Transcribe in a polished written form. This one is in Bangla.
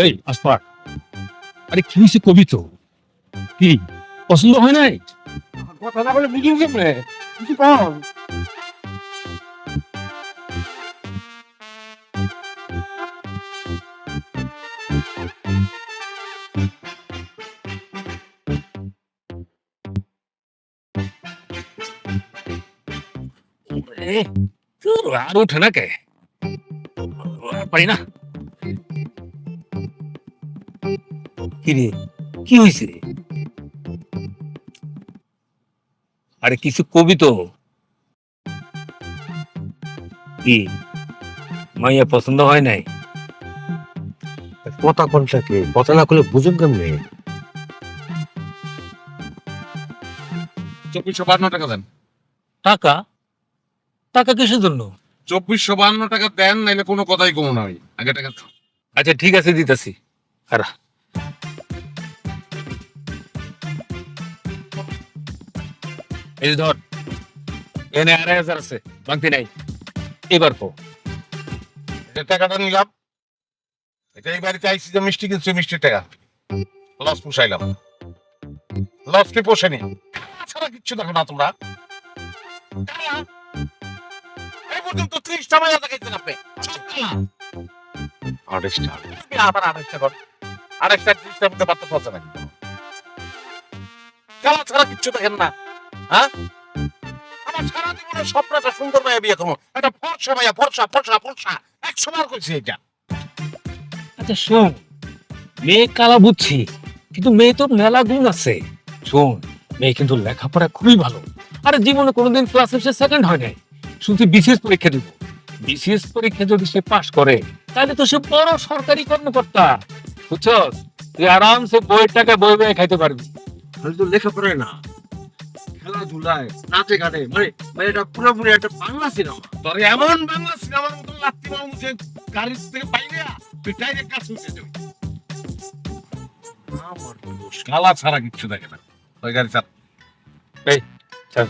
এই আসপার, আরে কি হয়েছে কবি তো? কি পছন্দ হয় নাই? কথা না বলে বুঝুন কেমনে? কিছু কম। আর ওঠে না কে? পারি না। কি রে, কি হয়েছে? আরে কিছু কবি তো। কি মাইয়া পছন্দ হয় নাই? কথা কোনটাকে কথা না করলে বুঝুন কেমনে? 2452 টাকা দেন। টাকা? টাকা কিসের জন্য? 2452 টাকা দেন, নাইলে কোনো কথাই কমো না। আমি আগে টাকা দাও। আচ্ছা ঠিক আছে, দিতেছি। আর এই যে ধর, এনে 2,500 আছে, বাংতি নাই। এবার কো। যে টাকাটা নিলাম, এটা এই বাড়িতে আইসি যে মিষ্টি কিনছি, মিষ্টির টাকা লস পুষাইলাম। লস কি পোষেনি? ছাড়া কিচ্ছু দেখো না তোমরা। এই পর্যন্ত 30টা মাইয়া দেখাইছেন আপনি। আড়াইশটা আবার আড়াইশটা কর। আড়াইশটা 30টার মধ্যে বার্তা পৌঁছে নাকি? খেলা ছাড়া কিচ্ছু দেখেন না, হ্যাঁ? আমার সারা জীবনের স্বপ্নটা সুন্দর মাইয়া বিয়ে করবো, একটা ফর্সা মাইয়া, ফর্সা ফর্সা ফর্সা। 100 বার কইছি এটা। আচ্ছা শোন, মেয়ে কালা বুঝছি, কিন্তু মেয়ে তো মেলা গুণ আছে। শোন, মেয়ে কিন্তু লেখাপড়া খুবই ভালো। আরে জীবনে কোনোদিন ক্লাসে সে সেকেন্ড হয় নাই। শুধু বিসিএস পরীক্ষা দিব। বিসিএস পরীক্ষা যদি সে পাশ করে, তাহলে তো সে বড় সরকারি কর্মকর্তা। বুঝছস? তুই আরামসে বইয়ের টাকা বই বই খাইতে পারবি। তো লেখাপড়ায় না, খেলাধুলায়, নাচে গানে, মানে এটা পুরোপুরি একটা বাংলা সিনেমা। তোর এমন বাংলা সিনেমার মতো লাত্তি মারবো যে গাড়ির থেকে বাইরে তুই ডাইরেক্ট কাজ শুনতে যাবি। আমার দোষ। কালা ছাড়া কিচ্ছু দেখে না। ওই গাড়ি চাপ। এই চল।